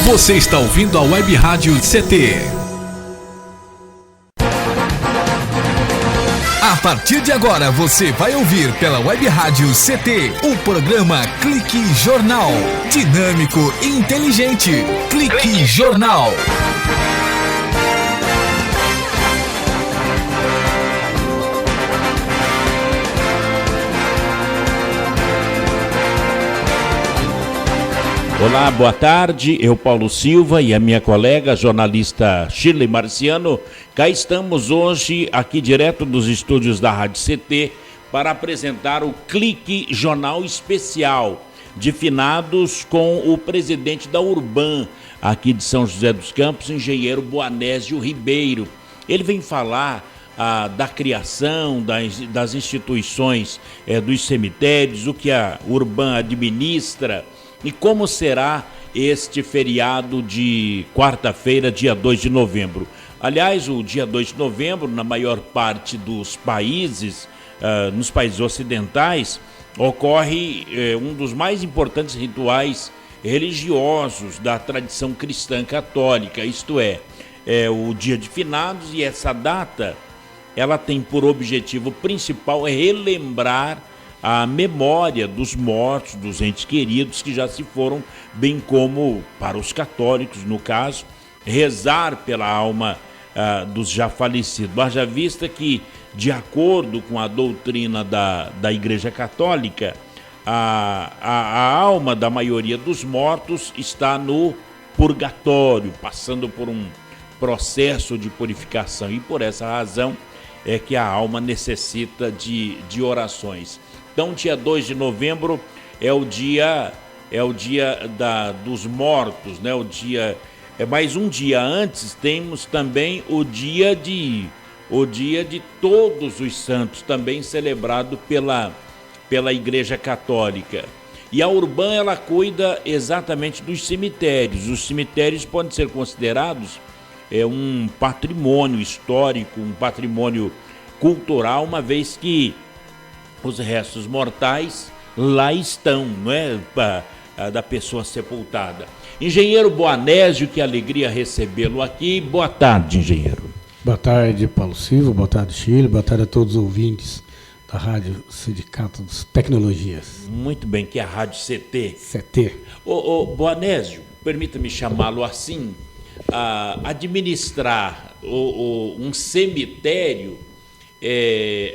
Você está ouvindo a Web Rádio CT. A partir de agora você vai ouvir pela Web Rádio CT o programa Clique Jornal. Dinâmico e inteligente. Clique Jornal. Olá, boa tarde. Eu, Paulo Silva, e a minha colega, jornalista Shirley Marciano, cá estamos hoje aqui direto dos estúdios da Rádio CT para apresentar o Clique Jornal Especial de finados com o presidente da Urban, aqui de São José dos Campos, engenheiro Boanésio Ribeiro. Ele vem falar da criação das instituições dos cemitérios, o que a Urban administra, e como será este feriado de quarta-feira, dia 2 de novembro. Aliás, o dia 2 de novembro, na maior parte dos países, nos países ocidentais, ocorre um dos mais importantes rituais religiosos da tradição cristã católica, isto é o dia de finados, e essa data ela tem por objetivo principal relembrar a memória dos mortos, dos entes queridos que já se foram, bem como, para os católicos, no caso, rezar pela alma dos já falecidos. Haja vista que, de acordo com a doutrina da Igreja Católica, a alma da maioria dos mortos está no purgatório, passando por um processo de purificação, e por essa razão é que a alma necessita de orações. Então, dia 2 de novembro é o dia dos mortos, né? Mais um dia antes temos também o dia de Todos os Santos, também celebrado pela Igreja Católica. E a Urban, ela cuida exatamente dos cemitérios. Os cemitérios podem ser considerados um patrimônio histórico, um patrimônio cultural, uma vez que os restos mortais lá estão, não é? Da pessoa sepultada. Engenheiro Boanésio, que alegria recebê-lo aqui. Boa tarde, engenheiro. Boa tarde, Paulo Silva. Boa tarde, Chile. Boa tarde a todos os ouvintes da Rádio Sindicato das Tecnologias. Muito bem, que é a Rádio CT. CT. Boanésio, permita-me chamá-lo assim, administrar um cemitério,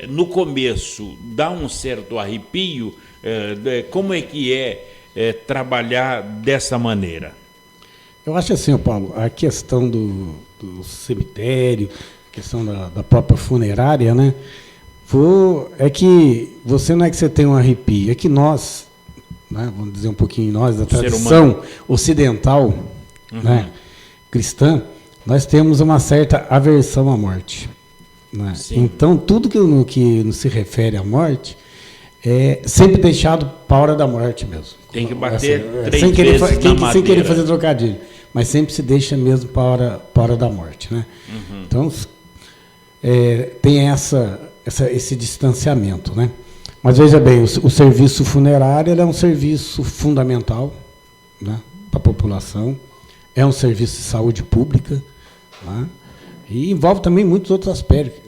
no começo dá um certo arrepio. Como é que trabalhar dessa maneira? Eu acho assim, Paulo, a questão do cemitério, a questão da própria funerária, né? É que você não é que você tem um arrepio, é que nós, né, vamos dizer um pouquinho nós, da tradição ocidental, né, cristã, nós temos uma certa aversão à morte. Né? Então, tudo que se refere à morte é sempre deixado para a hora da morte mesmo. Tem que bater três sem vezes na madeira. Sem querer fazer trocadilho, mas sempre se deixa mesmo para a hora da morte. Né? Então, tem esse distanciamento. Né? Mas veja bem, o serviço funerário é um serviço fundamental, né, para a população, é um serviço de saúde pública, né? E envolve também muitos outros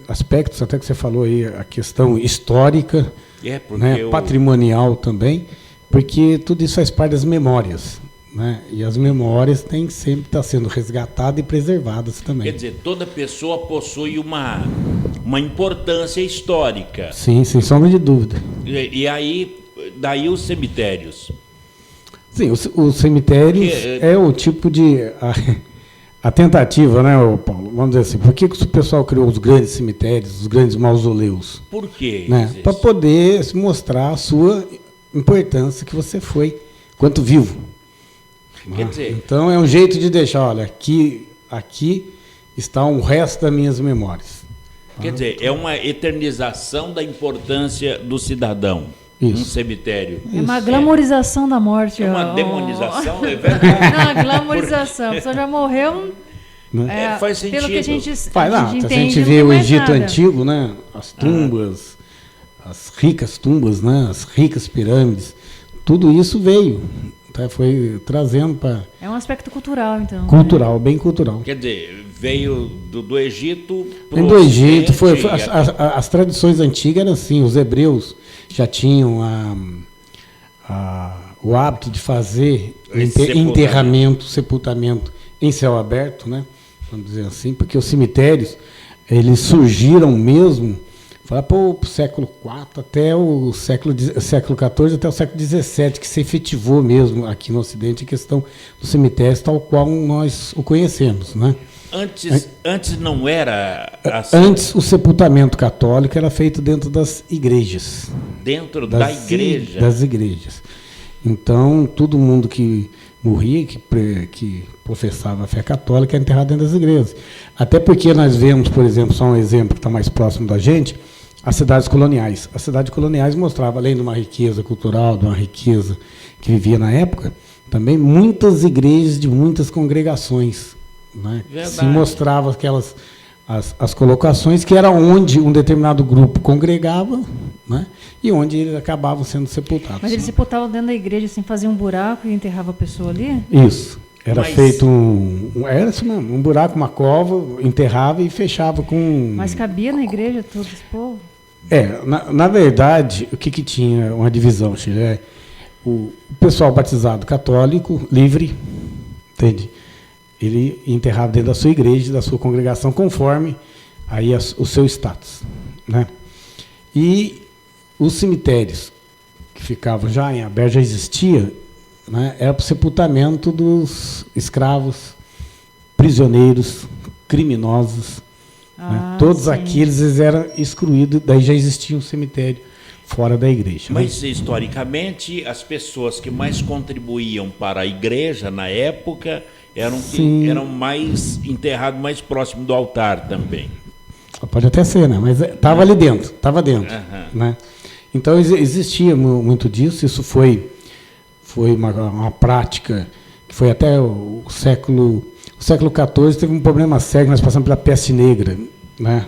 aspectos, até que você falou aí, a questão histórica, né, patrimonial também, porque tudo isso faz parte das memórias, né? E as memórias têm que sempre estar sendo resgatadas e preservadas também. Quer dizer, toda pessoa possui uma importância histórica. Sim, sem sombra de dúvida. E aí, daí os cemitérios. Sim, os cemitérios é o tipo de... A tentativa, né, Paulo? Vamos dizer assim, por que o pessoal criou os grandes cemitérios, os grandes mausoléus? Por quê? Né? Para poder mostrar a sua importância que você foi enquanto vivo. Quer dizer, então é um jeito de deixar, olha, aqui está o resto das minhas memórias. Quer dizer, é uma eternização da importância do cidadão. Isso. Um cemitério. É uma glamorização da morte. É uma demonização, é verdade. Não, glamorização. A pessoa já morreu. Faz sentido. Pelo que a gente se a gente vê o Egito antigo, né? As tumbas, as ricas tumbas, né? As ricas pirâmides, tudo isso veio Tá? Foi trazendo para... É um aspecto cultural, então. Cultural, bem cultural. Quer dizer, veio do Egito Vem do Egito, as tradições antigas eram assim, os hebreus já tinham o hábito de fazer enterramento, sepultamento em céu aberto, né? Vamos dizer assim, porque os cemitérios, eles surgiram mesmo, para o século IV até o século XIV, até o século XVII, que se efetivou mesmo aqui no Ocidente a questão dos cemitérios tal qual nós o conhecemos, né? Antes não era assim. Antes o sepultamento católico era feito dentro das igrejas. Dentro da igreja? Das igrejas. Então, todo mundo que morria, que professava a fé católica, era enterrado dentro das igrejas. Até porque nós vemos, por exemplo, só um exemplo que está mais próximo da gente, as cidades coloniais. As cidades coloniais mostravam, além de uma riqueza cultural, de uma riqueza que vivia na época, também muitas igrejas de muitas congregações. Né? Se mostrava aquelas as colocações que era onde um determinado grupo congregava, né? E onde eles acabavam sendo sepultados. Mas eles sepultavam dentro da igreja, assim, faziam um buraco e enterrava a pessoa ali? Isso. Era feito era assim mesmo, um buraco, uma cova, enterrava e fechava com... Mas cabia na igreja todo esse povo? Na verdade, o que tinha uma divisão, Chile? O pessoal batizado católico, livre, entende? Ele enterrava dentro da sua igreja, da sua congregação, conforme aí o seu status, né? E os cemitérios que ficavam já em aberto, já existia, né? Era para o sepultamento dos escravos, prisioneiros, criminosos, né? Todos aqueles eram excluídos, daí já existia um cemitério fora da igreja. Mas, historicamente, as pessoas que mais contribuíam para a igreja na época eram mais enterrados mais próximo do altar também. Pode até ser, né? Mas estava ali dentro, né? Então existia muito disso. Isso foi uma prática que foi até o século XIV. Teve um problema sério, nós passamos pela peste negra, né?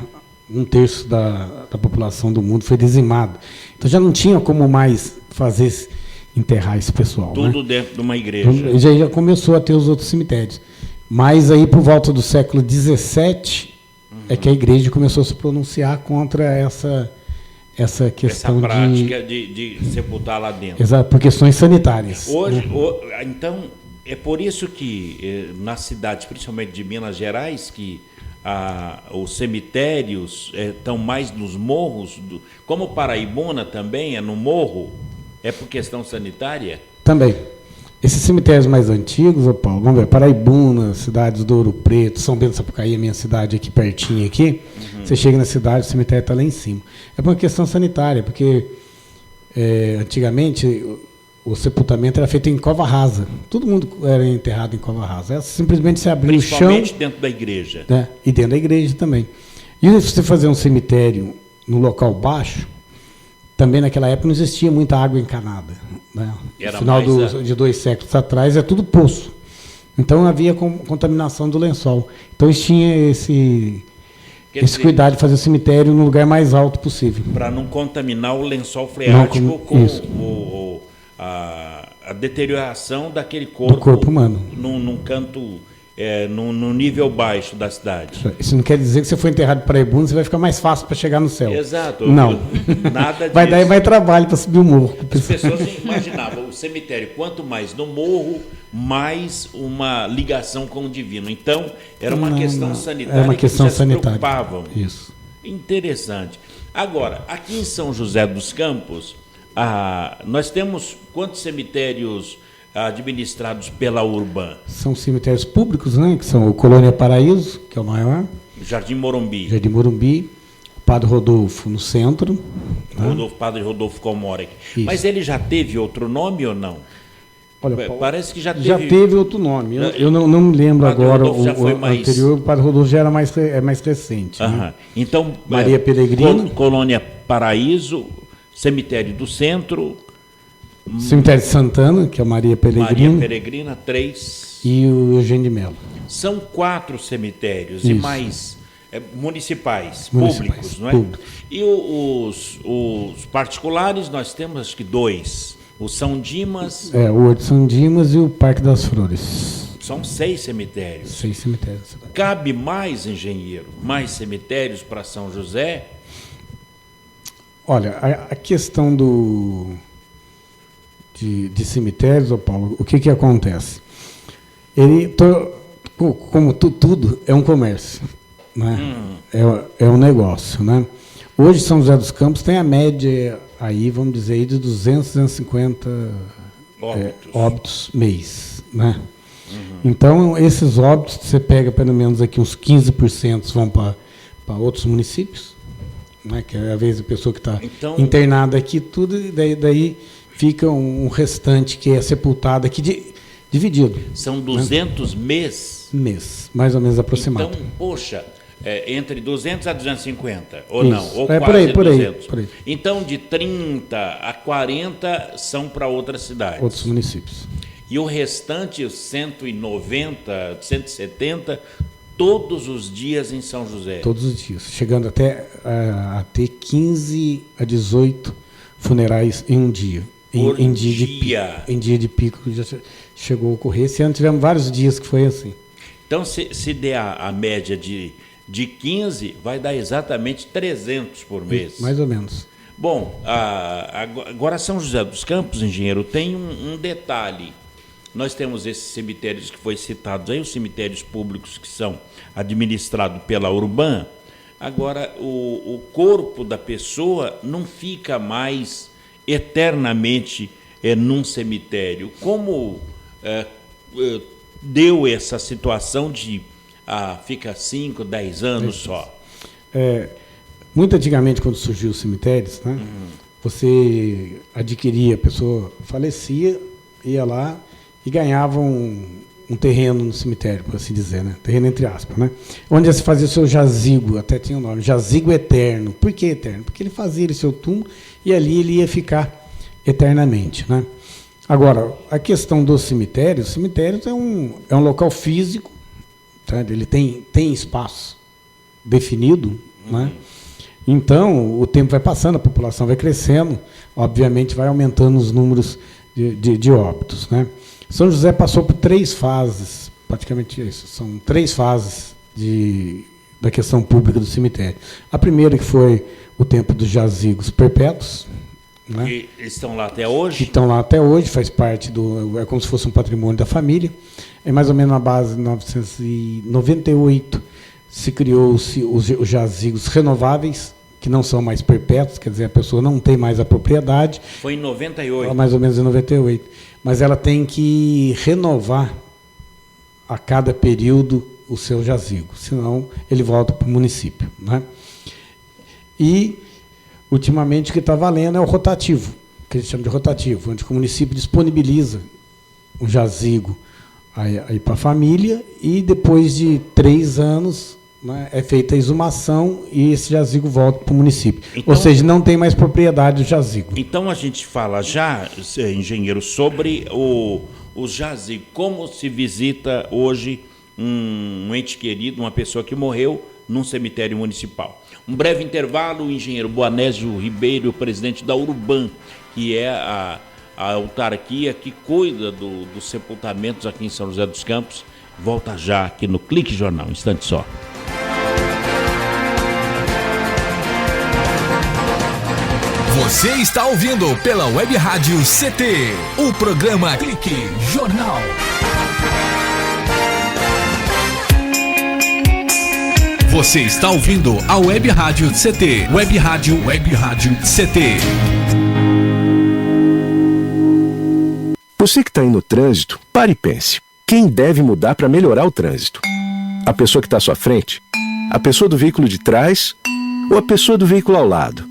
1/3 da população do mundo foi dizimado. Então já não tinha como mais enterrar esse pessoal. Tudo, né? Dentro de uma igreja. Então, já começou a ter os outros cemitérios. Mas aí, por volta do século XVII, é que a igreja começou a se pronunciar contra essa questão essa prática de sepultar lá dentro. Exato, por questões sanitárias. Então, é por isso que nas cidades, principalmente de Minas Gerais, que os cemitérios estão mais nos morros, como Paraibuna também é no morro, é por questão sanitária? Também. Esses cemitérios mais antigos, Paulo, vamos ver, Paraibuna, cidades do Ouro Preto, São Bento do Sapucaí, a minha cidade aqui pertinho aqui, você chega na cidade, o cemitério está lá em cima. É por uma questão sanitária, porque antigamente o sepultamento era feito em cova rasa. Todo mundo era enterrado em cova rasa. Simplesmente se abria o chão. Principalmente dentro da igreja. Né? E dentro da igreja também. E se você fazer um cemitério no local baixo, também naquela época não existia muita água encanada. Né? No final de 2 séculos atrás, é tudo poço. Então havia contaminação do lençol. Então eles tinham esse cuidado de fazer o cemitério no lugar mais alto possível. Para não contaminar o lençol freático com a deterioração daquele corpo, do corpo humano. Num canto, no nível baixo da cidade. Isso não quer dizer que você for enterrado para Paraibuna, você vai ficar mais fácil para chegar no céu. Exato. Não. Nada disso. Vai dar mais trabalho para subir o morro. As pessoas imaginavam o cemitério, quanto mais no morro, mais uma ligação com o divino. Então, era uma questão sanitária. Era uma questão sanitária. Se preocupavam. Isso. Interessante. Agora, aqui em São José dos Campos, nós temos quantos cemitérios administrados pela Urban? São cemitérios públicos, né? Que são o Colônia Paraíso, que é o maior. Jardim Morumbi. Jardim Morumbi. O Padre Rodolfo no centro. Padre Rodolfo Comorec. Mas ele já teve outro nome ou não? Olha, parece que já teve. Já teve outro nome. Eu não me lembro agora. O anterior, o Padre Rodolfo já era mais recente. Né? Então, Maria Peregrina. Colônia Paraíso, Cemitério do Centro. Cemitério de Santana, que é a Maria Peregrina. Maria Peregrina, 3. E o Eugênio de Mello. São 4 cemitérios. Isso. E mais municipais, públicos, não é? Públicos. E os particulares, nós temos acho que 2. O São Dimas... O Horto São Dimas e o Parque das Flores. São 6 cemitérios. 6 cemitérios. Cabe mais, engenheiro, mais cemitérios para São José? Olha, a questão de cemitérios, Paulo, o que acontece? Como tudo é um comércio, né? É um negócio, né? Hoje São José dos Campos tem a média aí, vamos dizer, aí de 250 óbitos mês, né? Então, esses óbitos, você pega pelo menos aqui uns 15% vão para outros municípios, né? Que é a vez a pessoa que está internada aqui, tudo, e daí fica um restante que é sepultado aqui dividido. São 200 mês? Mês, mais ou menos aproximado. Então, poxa, entre 200 a 250, ou Isso. não? Ou quase 200. Por aí. Então, de 30 a 40 são para outras cidades. Outros municípios. E o restante, 190, 170, todos os dias em São José? Todos os dias, chegando até a ter 15 a 18 funerais em um dia. Em dia de pico já chegou a ocorrer. Esse ano tivemos vários dias que foi assim. Então, se der a média de 15, vai dar exatamente 300 por mês. Mais ou menos. Bom, agora São José dos Campos, engenheiro, tem um detalhe. Nós temos esses cemitérios que foi citados aí, os cemitérios públicos que são administrados pela Urban. Agora, o corpo da pessoa não fica mais eternamente num cemitério. Como deu essa situação de fica 5, 10 anos só? Muito antigamente, quando surgiu os cemitérios, né, você adquiria, a pessoa falecia, ia lá e ganhava um terreno no cemitério, por assim dizer, né? Terreno entre aspas, né? Onde se fazia o seu jazigo, até tinha o nome, jazigo eterno. Por que eterno? Porque ele fazia o seu túmulo e ali ele ia ficar eternamente, né? Agora, a questão dos cemitérios é um local físico, tá? Ele tem espaço definido, né? Então, o tempo vai passando, a população vai crescendo, obviamente vai aumentando os números de óbitos, né? São José passou por 3 fases, praticamente isso, são 3 fases da questão pública do cemitério. A primeira que foi o tempo dos jazigos perpétuos, né? Que estão lá até hoje? Que estão lá até hoje, faz parte é como se fosse um patrimônio da família. É mais ou menos na base de 1998 se criou-se os jazigos renováveis, que não são mais perpétuos, quer dizer, a pessoa não tem mais a propriedade. Foi em 98? Mais ou menos em 98. Mas ela tem que renovar a cada período o seu jazigo, senão ele volta para o município, né? E, ultimamente, o que está valendo é o rotativo, que a gente chama de rotativo, onde o município disponibiliza um jazigo aí para a família e, depois de 3 anos, né, é feita a exumação e esse jazigo volta para o município. Então, ou seja, não tem mais propriedade do jazigo. Então a gente fala já, engenheiro, sobre o jazigo, como se visita hoje um ente querido, uma pessoa que morreu num cemitério municipal. Um breve intervalo, o engenheiro Boanésio Ribeiro, presidente da Urban, que é a autarquia que cuida dos sepultamentos aqui em São José dos Campos, volta já aqui no Clique Jornal, um instante só. Você está ouvindo pela Web Rádio CT, o programa Clique Jornal. Você está ouvindo a Web Rádio CT, Web Rádio CT. Você que está aí no trânsito, pare e pense. Quem deve mudar para melhorar o trânsito? A pessoa que está à sua frente? A pessoa do veículo de trás? Ou a pessoa do veículo ao lado?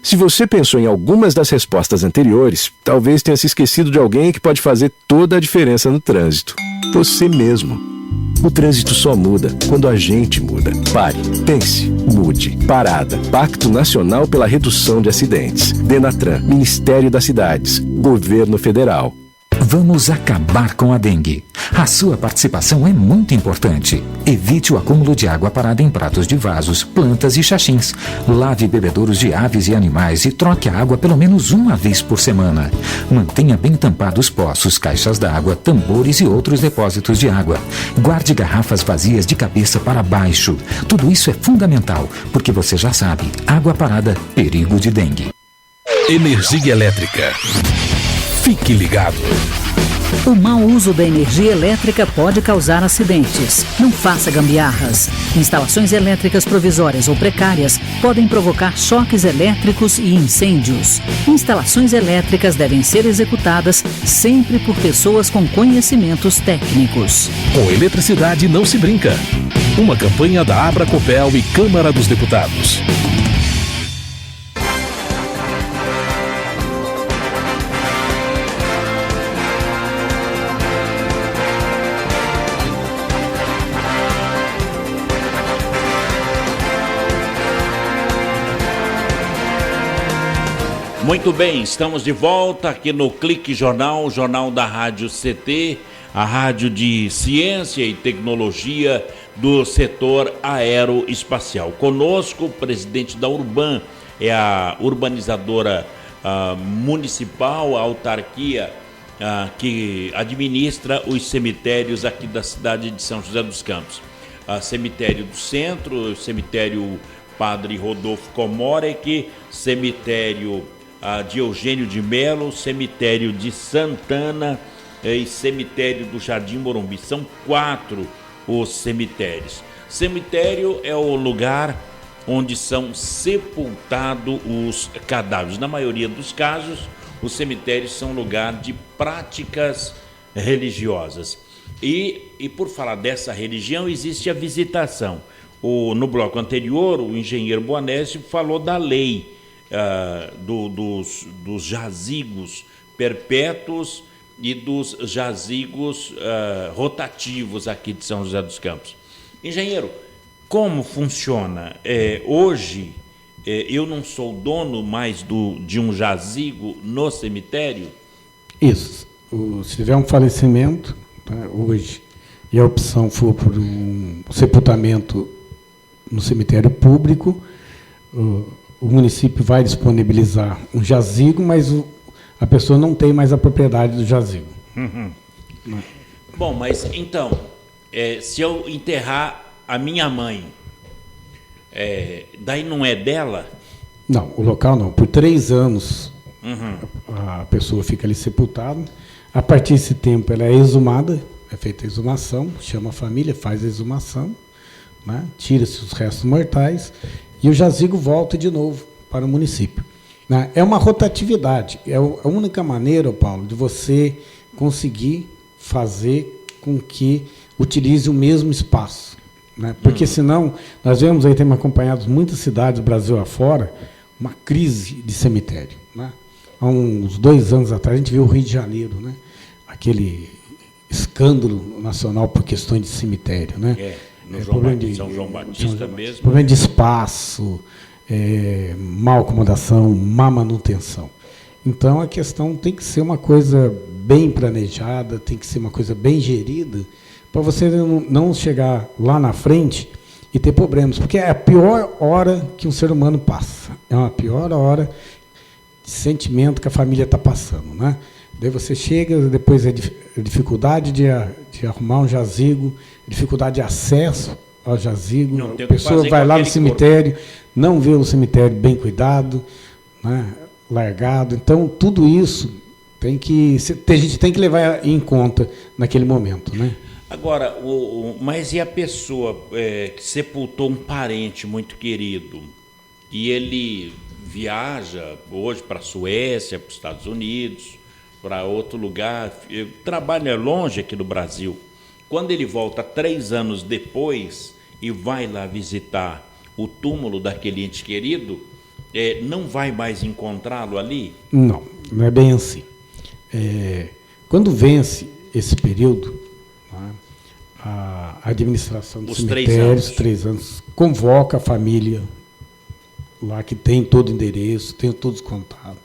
Se você pensou em algumas das respostas anteriores, talvez tenha se esquecido de alguém que pode fazer toda a diferença no trânsito. Você mesmo. O trânsito só muda quando a gente muda. Pare, pense, mude. Parada. Pacto Nacional pela Redução de Acidentes. Denatran, Ministério das Cidades, Governo Federal. Vamos acabar com a dengue. A sua participação é muito importante. Evite o acúmulo de água parada em pratos de vasos, plantas e xaxins. Lave bebedouros de aves e animais e troque a água pelo menos uma vez por semana. Mantenha bem tampados poços, caixas d'água, tambores e outros depósitos de água. Guarde garrafas vazias de cabeça para baixo. Tudo isso é fundamental, porque você já sabe, água parada, perigo de dengue. Energia elétrica. Fique ligado. O mau uso da energia elétrica pode causar acidentes. Não faça gambiarras. Instalações elétricas provisórias ou precárias podem provocar choques elétricos e incêndios. Instalações elétricas devem ser executadas sempre por pessoas com conhecimentos técnicos. Com eletricidade não se brinca. Uma campanha da Abracopel e Câmara dos Deputados. Muito bem, estamos de volta aqui no Clique Jornal, o jornal da Rádio CT, a rádio de ciência e tecnologia do setor aeroespacial. Conosco, o presidente da Urban, é a urbanizadora municipal, a autarquia que administra os cemitérios aqui da cidade de São José dos Campos. Cemitério do Centro, cemitério Padre Rodolfo Komorek, cemitério de Eugênio de Melo, cemitério de Santana e cemitério do Jardim Morumbi. São 4 os cemitérios. Cemitério é o lugar onde são sepultados os cadáveres. Na maioria dos casos, os cemitérios são lugar de práticas religiosas. E por falar dessa religião, existe a visitação. No bloco anterior, o engenheiro Boanésio falou da lei dos jazigos perpétuos e dos jazigos rotativos aqui de São José dos Campos. Engenheiro, como funciona? Hoje, eu não sou dono mais de um jazigo no cemitério? Isso. Se tiver um falecimento, tá, hoje, e a opção for por um sepultamento no cemitério público, o município vai disponibilizar um jazigo, mas a pessoa não tem mais a propriedade do jazigo. Uhum. Bom, mas então, se eu enterrar a minha mãe, daí não é dela? Não, o local não. Por 3 anos, a pessoa fica ali sepultada. A partir desse tempo, ela é exumada, é feita a exumação, chama a família, faz a exumação, né? Tira-se os restos mortais e o jazigo volta de novo para o município. Né? É uma rotatividade, é a única maneira, Paulo, de você conseguir fazer com que utilize o mesmo espaço. Né? Porque senão, nós vemos aí, temos acompanhado muitas cidades do Brasil afora, uma crise de cemitério. Né? Há uns 2 anos atrás, a gente viu o Rio de Janeiro, né? Aquele escândalo nacional por questões de cemitério. Né? São João Batista mesmo. Problema de espaço, má acomodação, má manutenção. Então, a questão tem que ser uma coisa bem planejada, tem que ser uma coisa bem gerida, para você não chegar lá na frente e ter problemas. Porque é a pior hora que um ser humano passa. É uma pior hora de sentimento que a família está passando. Né? Daí você chega, depois a dificuldade de arrumar um jazigo, dificuldade de acesso ao jazigo, a pessoa vai lá no cemitério, não vê o cemitério bem cuidado, né, largado. Então, tudo isso a gente tem que levar em conta naquele momento. Né? Agora, mas e a pessoa que sepultou um parente muito querido e ele viaja hoje para a Suécia, para os Estados Unidos, para outro lugar, trabalha longe aqui no Brasil. Quando ele volta 3 anos depois e vai lá visitar o túmulo daquele ente querido, não vai mais encontrá-lo ali? Não, não é bem assim. Quando vence esse período, né, a administração dos cemitérios, 3 anos, convoca a família lá que tem todo o endereço, tem todos os contatos,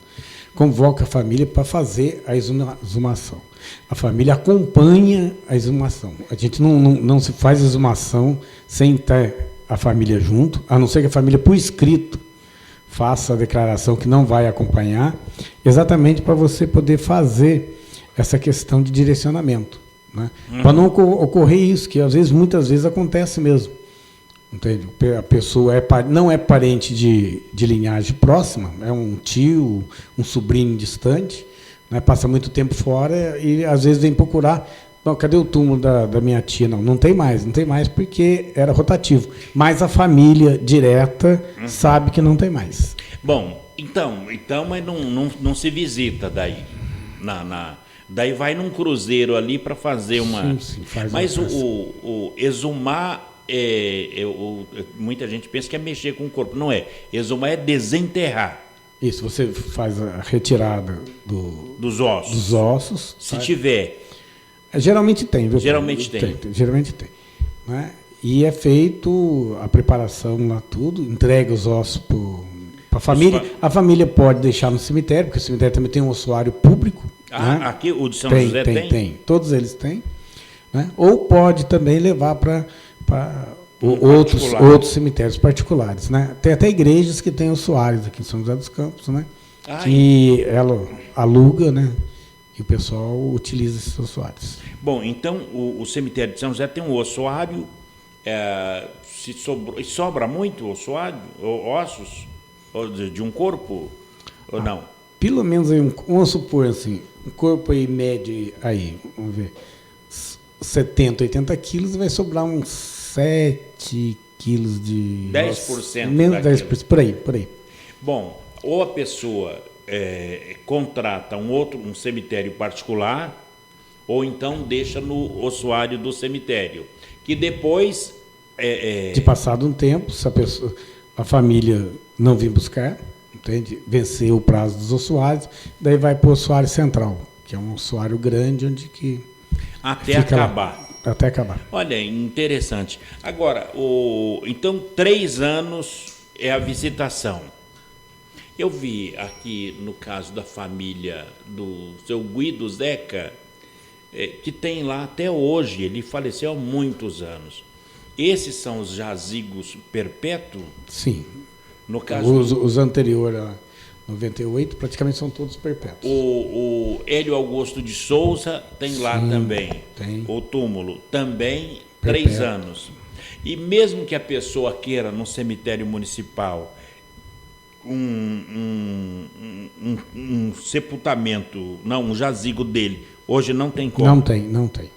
convoca a família para fazer a exumação. A família acompanha a exumação. A gente não se faz exumação sem ter a família junto, a não ser que a família, por escrito, faça a declaração que não vai acompanhar, exatamente para você poder fazer essa questão de direcionamento, né? Para não ocorrer isso, que muitas vezes acontece mesmo. Entende? A pessoa não é parente de linhagem próxima, é um tio, um sobrinho distante, né? Passa muito tempo fora e às vezes vem procurar. Não, cadê o túmulo da minha tia? Não tem mais porque era rotativo. Mas a família direta sabe que não tem mais. Bom, então mas não se visita daí. Daí vai num cruzeiro ali para fazer uma. Sim, faz. Mas o exumar, muita gente pensa que é mexer com o corpo. Não é. Exumar é desenterrar. Isso, você faz a retirada dos ossos. Se tiver. Geralmente tem, viu? Geralmente tem. Geralmente tem. Né? E é feito a preparação lá, tudo, entrega os ossos para a família. A família pode deixar no cemitério, porque o cemitério também tem um ossuário público. Né? Aqui o de São José tem? Tem. Todos eles têm. Né? Ou pode também levar para outros cemitérios particulares. Né? Tem até igrejas que têm ossuários aqui em São José dos Campos, né? Que ela aluga, né? E o pessoal utiliza esses ossuários. Bom, então o cemitério de São José tem um ossuário. Sobra muito ossuário, ossos de um corpo ou não? Pelo menos aí, vamos supor assim, um corpo aí médio aí, vamos ver, 70, 80 quilos, vai sobrar uns 7 quilos de 10%. Menos 10%, por aí. Bom, ou a pessoa contrata um cemitério particular, ou então deixa no ossuário do cemitério, que depois de passado um tempo, se a família não vir buscar, entende? Vencer o prazo dos ossuários, daí vai para o ossuário central, que é um ossuário grande onde que até acabar. Até acabar. Olha, interessante. Agora, então 3 anos é a visitação. Eu vi aqui, no caso da família do seu Guido Zeca, que tem lá até hoje, ele faleceu há muitos anos. Esses são os jazigos perpétuos? Sim. No caso os anteriores a 98 praticamente são todos perpétuos. O Hélio Augusto de Souza tem lá também. Tem. O túmulo também, Perpétuo. 3 anos. E mesmo que a pessoa queira no cemitério municipal um sepultamento, um jazigo dele, hoje não tem como. Não tem.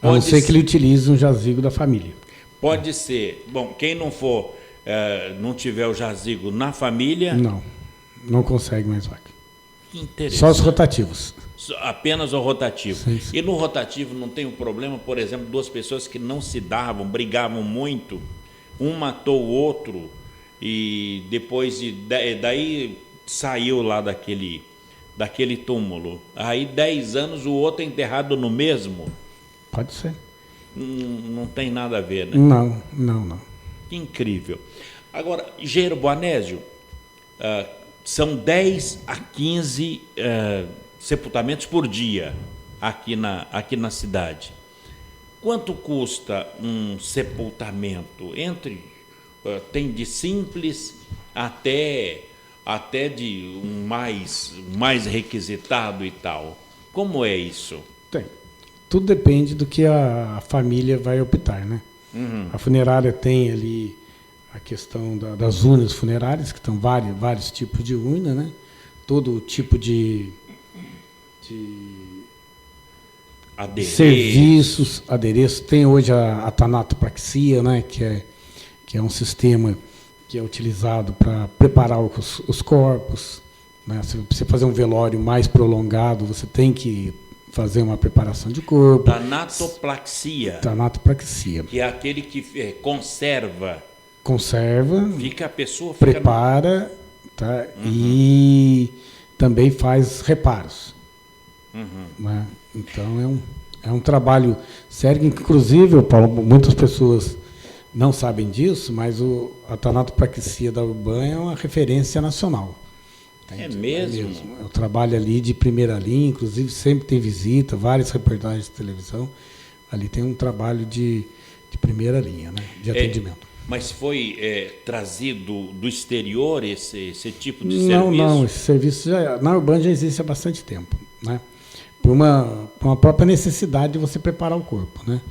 A não ser que ele utilize um jazigo da família. Pode ser. Bom, quem não for, não tiver o jazigo na família... Não consegue mais vaga. Que interessante. Só os rotativos. Apenas o rotativo. Sim. E no rotativo não tem um problema, por exemplo, 2 pessoas que não se davam, brigavam muito, um matou o outro e depois daí saiu lá daquele túmulo. Aí 10 anos o outro é enterrado no mesmo. Pode ser. Não tem nada a ver, né? Não. Que incrível. Agora, engenheiro Boanésio, são 10 a 15 sepultamentos por dia aqui na cidade. Quanto custa um sepultamento? Tem de simples até de um mais requisitado e tal. Como é isso? Tem. Tudo depende do que a família vai optar, né? Uhum. A funerária tem ali a questão das urnas funerárias, que estão vários tipos de urna, né? Todo tipo de serviços, adereços. Tem hoje a tanatopraxia, né? Que é um sistema que é utilizado para preparar os corpos, né? Se você fazer um velório mais prolongado, você tem que fazer uma preparação de corpo. Tanatopraxia. Que é aquele que conserva. Fica a pessoa prepara, tá? Uhum. E também faz reparos. Uhum. Né? Então é um trabalho sério, inclusive, Paulo, muitas pessoas não sabem disso, mas a tanatopraxia da Urban é uma referência nacional. É mesmo? Eu trabalho ali de primeira linha, inclusive sempre tem visita, várias reportagens de televisão. Ali tem um trabalho de primeira linha, né, de atendimento. Mas foi trazido do exterior esse tipo de serviço? Não, esse serviço na Urbana já existe há bastante tempo, né? Por uma própria necessidade de você preparar o corpo, né?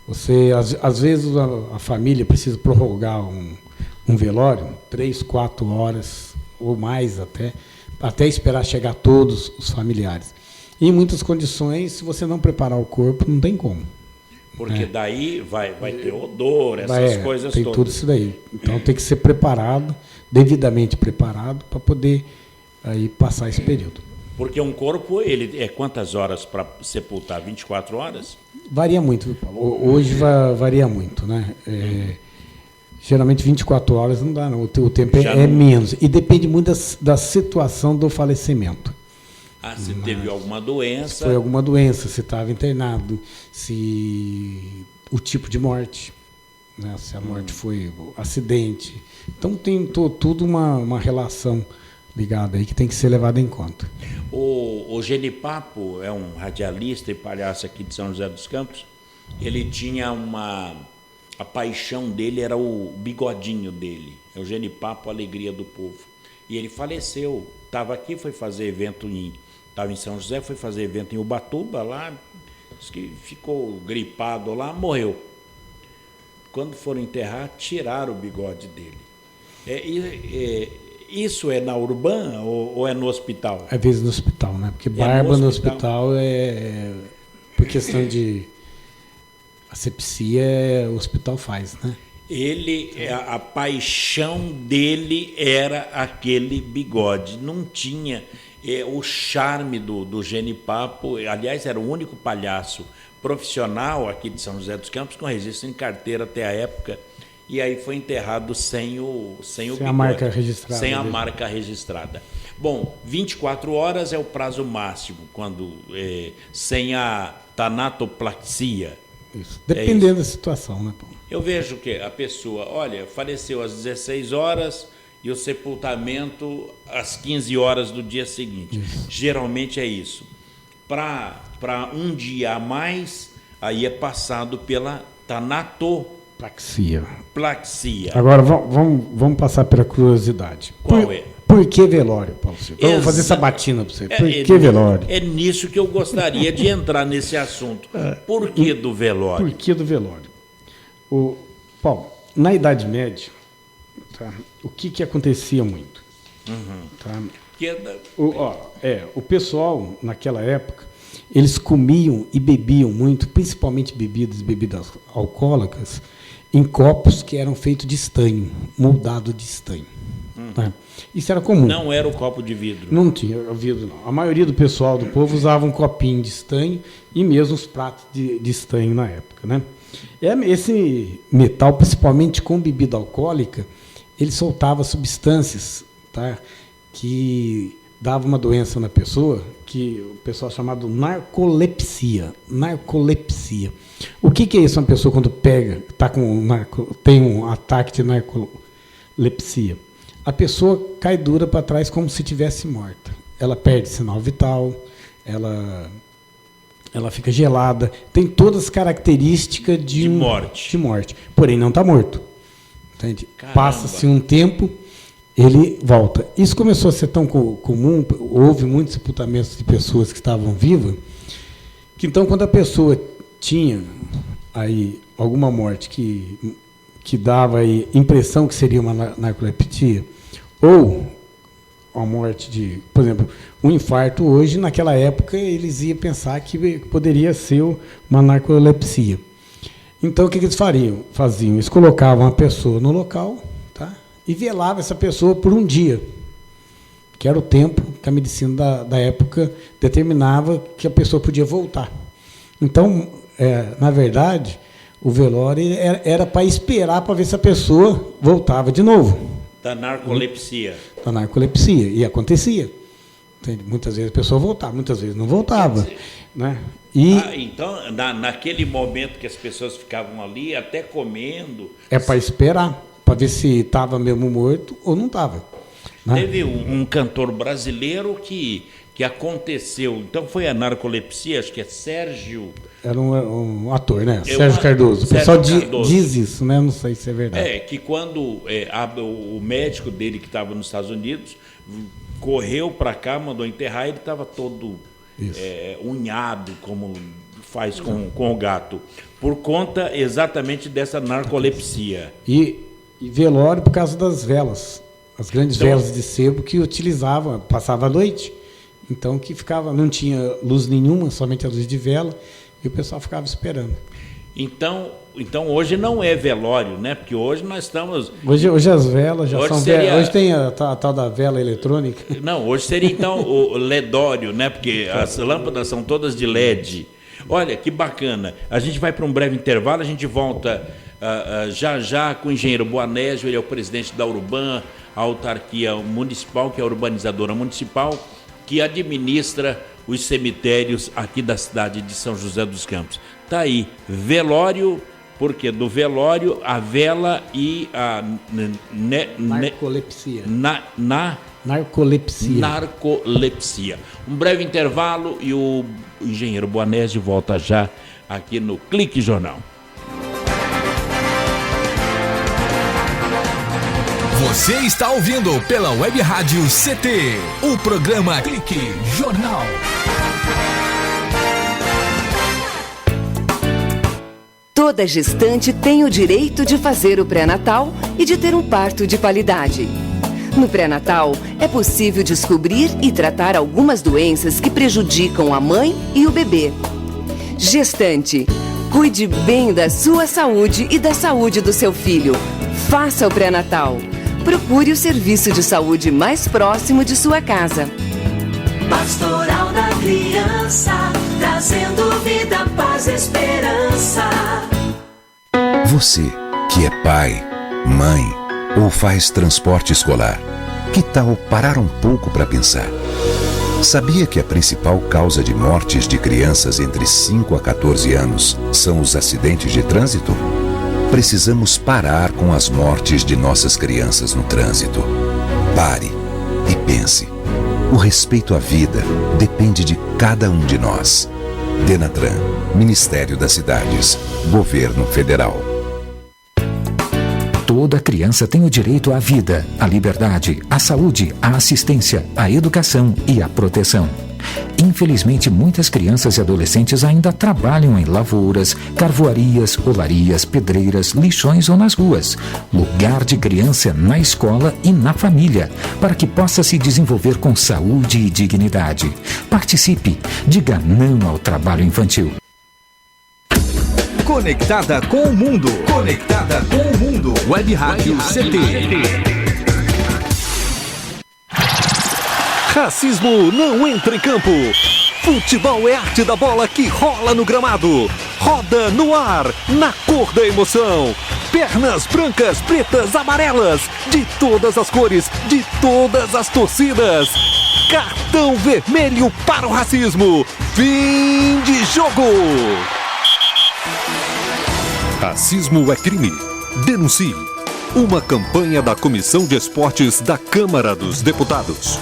Você, às vezes, a família precisa prorrogar um velório, 3, 4 horas ou mais até esperar chegar todos os familiares. E em muitas condições, se você não preparar o corpo, não tem como. Porque daí vai ter odor, essas coisas tem todas. Tudo isso daí. Então tem que ser preparado, devidamente preparado, para poder aí passar esse período. Porque um corpo, ele é quantas horas para sepultar? 24 horas? Varia muito, Paulo. Hoje varia muito, né? Geralmente 24 horas não dá, não. O tempo é menos. E depende muito da situação do falecimento. Se teve alguma doença. Se foi alguma doença, se estava internado, se o tipo de morte, né? Se a morte foi acidente. Então tem tudo uma relação ligada aí que tem que ser levada em conta. O Genipapo é um radialista e palhaço aqui de São José dos Campos. Ele tinha a paixão dele era o bigodinho dele. É o Genipapo, a alegria do povo. E ele faleceu. Estava aqui, foi fazer evento estava em São José, foi fazer evento em Ubatuba, lá, disse que ficou gripado lá, morreu. Quando foram enterrar, tiraram o bigode dele. Isso é na Urbana ou é no hospital? Às vezes no hospital, né? Porque barba no hospital por questão de asepsia, o hospital faz, né? A paixão dele era aquele bigode, não tinha o charme do Genipapo. Aliás, era o único palhaço profissional aqui de São José dos Campos com registro em carteira até a época, e aí foi enterrado sem o bigode, a marca registrada. Sem a marca registrada. Bom, 24 horas é o prazo máximo, quando sem a tanatoplaxia. Isso. Dependendo da situação, né, Paulo? Eu vejo que a pessoa, faleceu às 16 horas e o sepultamento às 15 horas do dia seguinte. Isso. Geralmente é isso. Para um dia a mais, aí é passado pela tanatoplaxia. Agora, vamos passar pela curiosidade. Qual é? Por que velório, Paulo Silva? Eu vou fazer essa batina para você. Por que velório? É nisso que eu gostaria de entrar nesse assunto. Por que do velório? Por que do velório? Paulo, na Idade Média, tá, o que acontecia muito? Tá? O pessoal, naquela época, eles comiam e bebiam muito, principalmente bebidas alcoólicas, em copos que eram feitos de estanho, moldado de estanho. Tá? Isso era comum. Não era o copo de vidro? Não tinha vidro, não. A maioria do pessoal do povo usava um copinho de estanho e mesmo os pratos de estanho na época, né? Esse metal, principalmente com bebida alcoólica, ele soltava substâncias, tá, que dava uma doença na pessoa, que o pessoal chamava de narcolepsia. Narcolepsia. O que é isso? Uma pessoa quando tem um ataque de narcolepsia, a pessoa cai dura para trás como se estivesse morta. Ela perde sinal vital, ela fica gelada, tem todas as características de morte. Porém, não está morto. Entende? Passa-se um tempo, ele volta. Isso começou a ser tão comum, houve muitos sepultamentos de pessoas que estavam vivas, que então, quando a pessoa tinha aí alguma morte que dava aí impressão que seria uma narcolepsia, ou a morte por exemplo, um infarto hoje, naquela época, eles iam pensar que poderia ser uma narcolepsia. Então, o que eles faziam? Eles colocavam a pessoa no local, tá? E velavam essa pessoa por um dia, que era o tempo que a medicina da época determinava que a pessoa podia voltar. Então, na verdade, o velório era para esperar para ver se a pessoa voltava de novo. Da narcolepsia. Da narcolepsia. E acontecia. Entende? Muitas vezes a pessoa voltava, muitas vezes não voltava. Né? Então, naquele momento que as pessoas ficavam ali, até comendo... É para esperar, para ver se estava mesmo morto ou não estava. né? Teve um cantor brasileiro que aconteceu, então foi a narcolepsia, acho que é Sérgio... Era um ator, né? É Sérgio Cardoso. O Sérgio pessoal Cardoso. diz isso, né? Não sei se é verdade. Que quando o médico dele que estava nos Estados Unidos correu para cá, mandou enterrar, ele estava todo unhado, como faz com o gato, por conta exatamente dessa narcolepsia. E velório por causa das velas. As grandes velas de sebo que utilizavam, passava a noite. Então que não tinha luz nenhuma, somente a luz de vela, e o pessoal ficava esperando. Então hoje não é velório, né? Porque hoje nós estamos... Hoje as velas já são seria... Hoje tem a tal da vela eletrônica. Não, hoje seria então o ledório, né? Porque as lâmpadas são todas de LED. Olha, que bacana. A gente vai para um breve intervalo, a gente volta já com o engenheiro Boanésio, ele é o presidente da Urban, a autarquia municipal, que é a urbanizadora municipal, que administra os cemitérios aqui da cidade de São José dos Campos. Tá aí, velório, porque do velório, a vela e a... Narcolepsia. Narcolepsia. Um breve intervalo e o engenheiro Boanésio volta já aqui no Clique Jornal. Você está ouvindo pela Web Rádio CT, o programa Clique Jornal. Toda gestante tem o direito de fazer o pré-natal e de ter um parto de qualidade. No pré-natal, é possível descobrir e tratar algumas doenças que prejudicam a mãe e o bebê. Gestante, cuide bem da sua saúde e da saúde do seu filho. Faça o pré-natal. Procure o serviço de saúde mais próximo de sua casa. Pastoral da Criança, trazendo vida, paz e esperança. Você que é pai, mãe ou faz transporte escolar, que tal parar um pouco para pensar? Sabia que a principal causa de mortes de crianças entre 5 a 14 anos são os acidentes de trânsito? Precisamos parar com as mortes de nossas crianças no trânsito. Pare e pense. O respeito à vida depende de cada um de nós. Denatran, Ministério das Cidades, Governo Federal. Toda criança tem o direito à vida, à liberdade, à saúde, à assistência, à educação e à proteção. Infelizmente, muitas crianças e adolescentes ainda trabalham em lavouras, carvoarias, olarias, pedreiras, lixões ou nas ruas. Lugar de criança é na escola e na família, para que possa se desenvolver com saúde e dignidade. Participe, diga não ao trabalho infantil. Conectada com o mundo. Conectada com o mundo. Web Rádio CT. Racismo não entra em campo. Futebol é arte da bola que rola no gramado. Roda no ar, na cor da emoção. Pernas brancas, pretas, amarelas. De todas as cores, de todas as torcidas. Cartão vermelho para o racismo. Fim de jogo. Racismo é crime. Denuncie. Uma campanha da Comissão de Esportes da Câmara dos Deputados.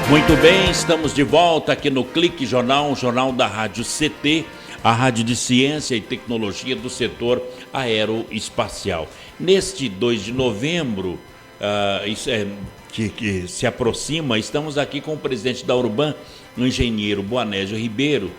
Muito bem, estamos de volta aqui no Clique Jornal, um jornal da Rádio CT, a rádio de ciência e tecnologia do setor aeroespacial. Neste 2 de novembro, que se aproxima, estamos aqui com o presidente da Urban, o engenheiro Boanésio Ribeiro,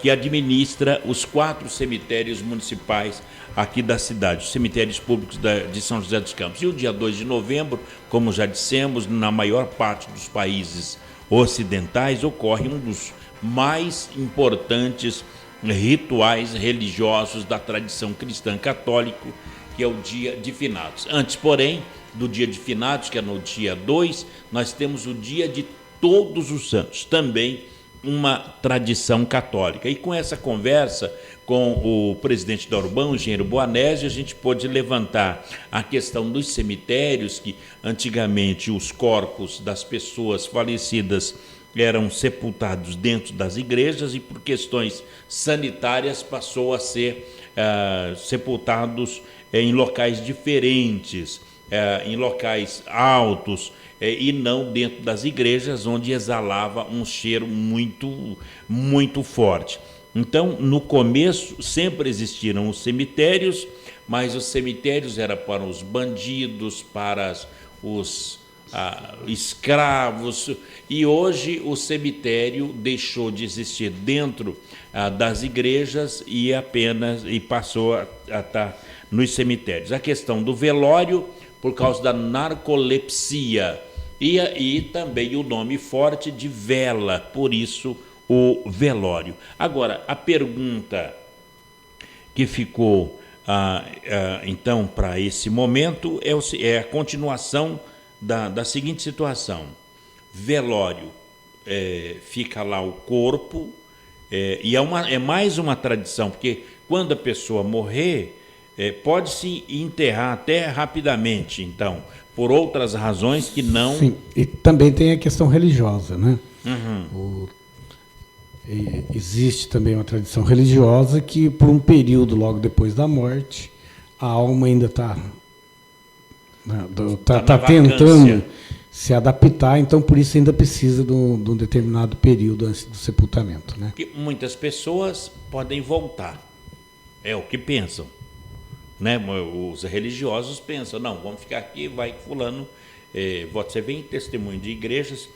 que administra os 4 cemitérios municipais aqui da cidade, os cemitérios públicos de São José dos Campos. E o dia 2 de novembro, como já dissemos, na maior parte dos países ocidentais, ocorre um dos mais importantes rituais religiosos da tradição cristã católica, que é o Dia de Finados. Antes, porém, do Dia de Finados, que é no dia 2, nós temos o Dia de Todos os Santos, também uma tradição católica. E com essa conversa com o presidente da Urban, o engenheiro Boanésio, a gente pôde levantar a questão dos cemitérios, que antigamente os corpos das pessoas falecidas eram sepultados dentro das igrejas e por questões sanitárias passou a ser sepultados em locais diferentes, em locais altos, e não dentro das igrejas, onde exalava um cheiro muito, muito forte. Então, no começo, sempre existiram os cemitérios, mas os cemitérios eram para os bandidos, para os escravos, e hoje o cemitério deixou de existir dentro das igrejas e passou a estar nos cemitérios. A questão do velório, por causa da narcolepsia, e também o nome forte de vela, por isso o velório. Agora, a pergunta que ficou então para esse momento é a continuação da seguinte situação: velório, fica lá o corpo, e é mais uma tradição, porque quando a pessoa morrer, pode-se enterrar até rapidamente, então, por outras razões que não... Sim, e também tem a questão religiosa, né? Existe também uma tradição religiosa que, por um período logo depois da morte, a alma ainda está tentando se adaptar, então por isso ainda precisa de um determinado período antes do sepultamento, né? Porque muitas pessoas podem voltar, é o que pensam, né? Os religiosos pensam, não, vamos ficar aqui, vai fulano, você vê em testemunho de igrejas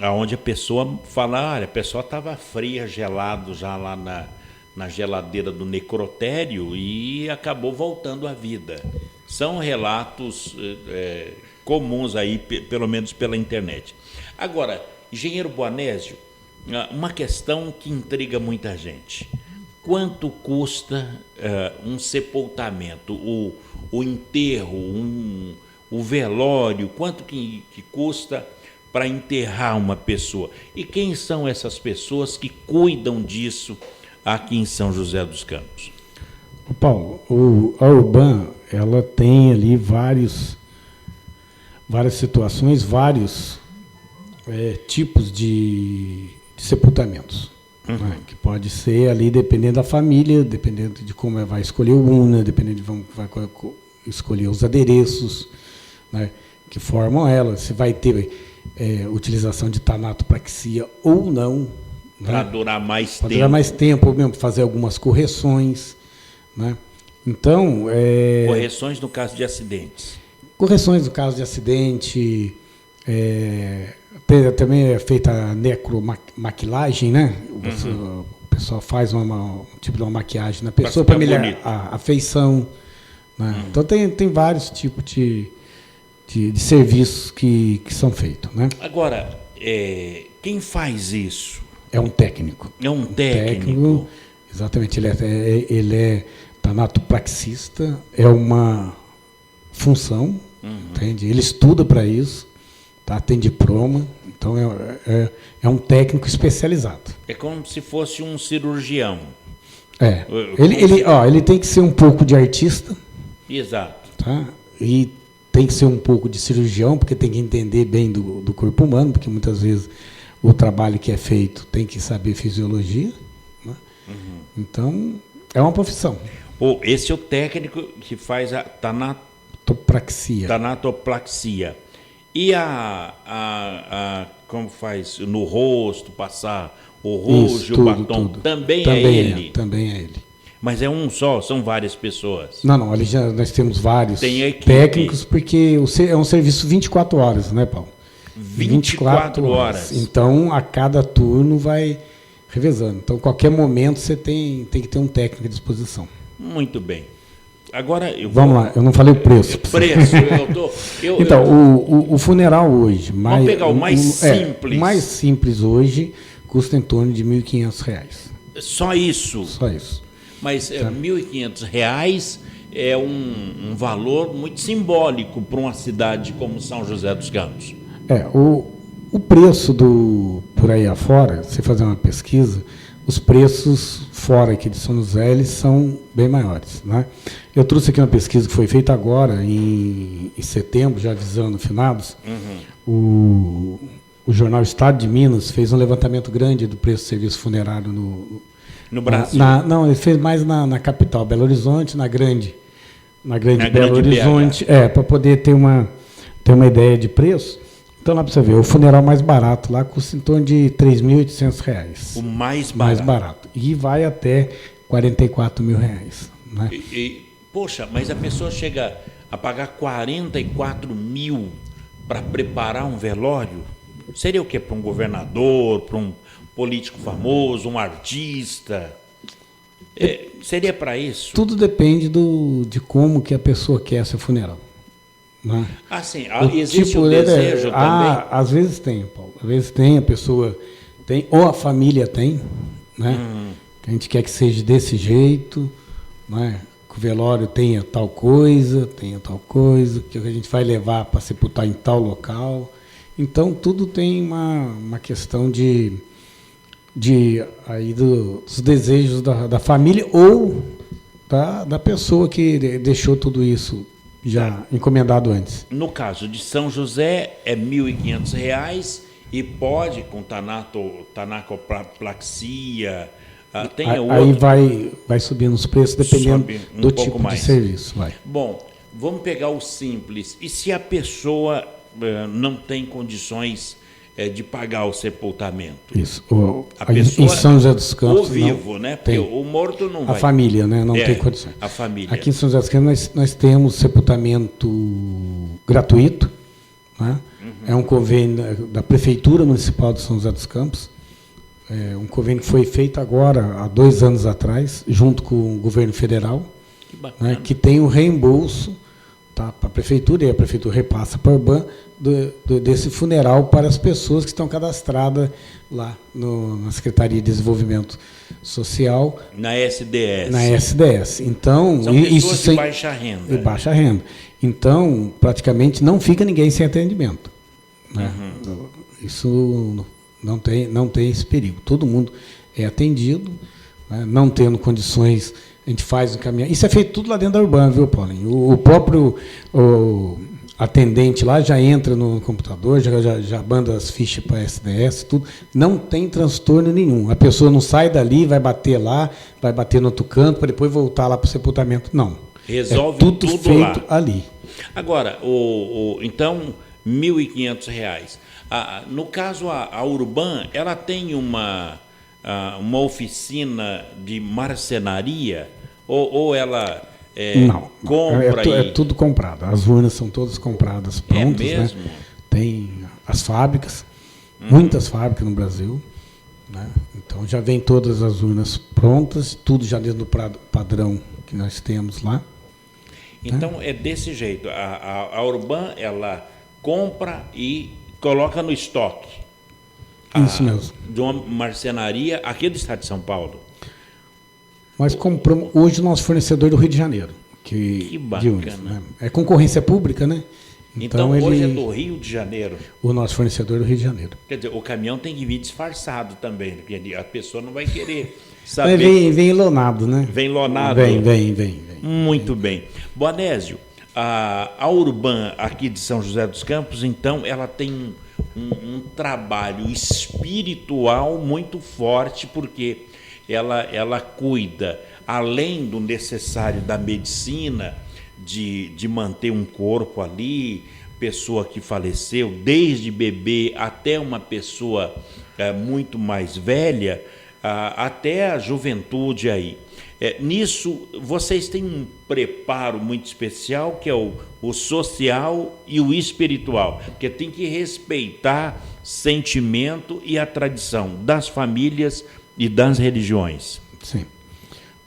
onde a pessoa fala, olha, a pessoa estava fria, gelado já lá na geladeira do necrotério e acabou voltando à vida. São relatos comuns aí, pelo menos pela internet. Agora, engenheiro Boanésio, uma questão que intriga muita gente. Quanto custa um sepultamento, o enterro, o velório, quanto que custa para enterrar uma pessoa? E quem são essas pessoas que cuidam disso aqui em São José dos Campos? Paulo, a Urban, ela tem ali várias situações, vários tipos de sepultamentos. Né, que pode ser ali, dependendo da família, dependendo de como vai escolher o urna, dependendo de como vai escolher os adereços, né, que formam ela, se vai ter utilização de tanatopraxia ou não. Para durar mais tempo. Para durar mais tempo, ou mesmo fazer algumas correções. Né? Então, correções no caso de acidentes. Correções no caso de acidente, também é feita a necromaquilagem, né? O pessoal faz um tipo de uma maquiagem na pessoa para melhorar a feição. Né? Então tem vários tipos de serviços que são feitos. Né? Agora, quem faz isso? É um técnico. É um técnico. Exatamente, ele é tanatopraxista, é uma função, entende? Ele estuda para isso, tá? Tem diploma, então é um técnico especializado. É como se fosse um cirurgião. Ele tem que ser um pouco de artista. Exato. Tá? E tem que ser um pouco de cirurgião, porque tem que entender bem do corpo humano, porque muitas vezes o trabalho que é feito tem que saber fisiologia. Né? Então, é uma profissão. Esse é o técnico que faz a tanatopraxia. E como faz no rosto, passar o rojo, o batom, também é ele? Também é ele. Mas é um só, são várias pessoas? Não, ali nós temos vários técnicos, porque é um serviço 24 horas, né, Paulo? 24 horas. Então, a cada turno vai revezando. Então, qualquer momento você tem que ter um técnico à disposição. Muito bem. Agora vamos lá, eu não falei o preço. Então, o funeral hoje... Vamos pegar o mais simples. O mais simples hoje custa em torno de R$ 1.500. Só isso? Só isso. Mas R$ 1.500 é um valor muito simbólico para uma cidade como São José dos Campos. O preço por aí afora, você fazer uma pesquisa, os preços fora aqui de São José, eles são bem maiores, né? Eu trouxe aqui uma pesquisa que foi feita agora, em setembro, já avisando finados. O jornal Estado de Minas fez um levantamento grande do preço do serviço funerário no Brasil. Não, ele fez mais na capital, Belo Horizonte, na grande Belo Horizonte, para poder ter uma ideia de preço. Então, lá para você ver, o funeral mais barato lá custa em torno de R$ 3.800. O mais barato. Mais barato. E vai até R$ 44 mil. Né? Poxa, mas a pessoa chega a pagar 44 mil para preparar um velório? Seria o quê? Para um governador, para um político famoso, um artista? Seria para isso? Tudo depende de como que a pessoa quer seu funeral. Né? Sim, existe o desejo também? Às vezes tem, Paulo. Às vezes tem, a pessoa tem, ou a família tem, né? Que a gente quer que seja desse jeito, né? Que o velório tenha tal coisa, que a gente vai levar para sepultar em tal local. Então, tudo tem uma questão dos desejos da família ou da pessoa que deixou tudo isso já encomendado antes. No caso de São José, é R$ 1.500 e pode, com tanacoplaxia, aí vai subindo os preços, dependendo do tipo de serviço. Bom, vamos pegar o simples. E se a pessoa não tem condições de pagar o sepultamento? Isso. Em São José dos Campos, o vivo, né? Porque o morto não vai. A família, né? Não tem condições. A família. Aqui em São José dos Campos nós temos sepultamento gratuito, né? É um convênio da Prefeitura Municipal de São José dos Campos. É um convênio que foi feito agora, há 2 anos atrás, junto com o governo federal, né? Que tem o reembolso para a Prefeitura, e a Prefeitura repassa para a Urban, desse funeral para as pessoas que estão cadastradas lá na Secretaria de Desenvolvimento Social. Na SDS. Na SDS. Então, são pessoas de baixa renda. De baixa renda. Então, praticamente não fica ninguém sem atendimento. Né? Isso não tem esse perigo. Todo mundo é atendido, né? Não tendo condições, a gente faz o caminho. Isso é feito tudo lá dentro da Urbana, viu, Paulinho? O próprio atendente lá já entra no computador, já manda as fichas para a SDS, tudo. Não tem transtorno nenhum. A pessoa não sai dali, vai bater lá, vai bater no outro canto, para depois voltar lá para o sepultamento. Não. Resolve tudo feito lá. Ali. Agora, então, R$ 1.500. No caso, a Urban, ela tem uma oficina de marcenaria ou ela não, compra? É tudo comprado. As urnas são todas compradas prontas. É mesmo? Né? Tem as fábricas, muitas fábricas no Brasil. Né? Então já vem todas as urnas prontas, tudo já dentro do padrão que nós temos lá. Então é desse jeito. A Urban, ela compra e coloca no estoque. Isso mesmo. De uma marcenaria aqui do estado de São Paulo. Nós compramos hoje o nosso fornecedor do Rio de Janeiro. Que bacana. Né? É concorrência pública, né? Então hoje é do Rio de Janeiro. O nosso fornecedor do Rio de Janeiro. Quer dizer, o caminhão tem que vir disfarçado também, porque a pessoa não vai querer saber. Vem lonado, né? Vem lonado. Vem. Muito bem. Boanésio, a Urban aqui de São José dos Campos, então, ela tem um trabalho espiritual muito forte, porque ela cuida, além do necessário da medicina, de manter um corpo ali, pessoa que faleceu, desde bebê até uma pessoa muito mais velha, até a juventude aí. Nisso, vocês têm um preparo muito especial, que é o social e o espiritual, porque tem que respeitar sentimento e a tradição das famílias e das religiões. Sim.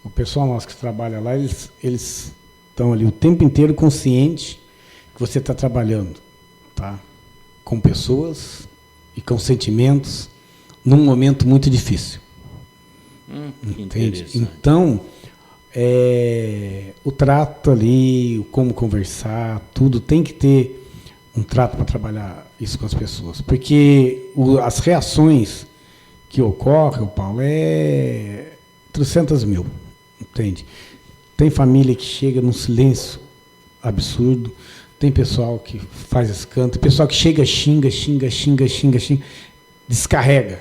O pessoal nosso que trabalha lá, eles estão ali o tempo inteiro consciente que você está trabalhando, tá? Com pessoas e com sentimentos num momento muito difícil. Entende? Então, o trato ali, como conversar, tudo tem que ter um trato para trabalhar isso com as pessoas, porque as reações que ocorre, Paulo, é 300 mil, entende? Tem família que chega num silêncio absurdo, tem pessoal que faz escândalo, tem pessoal que chega, xinga, descarrega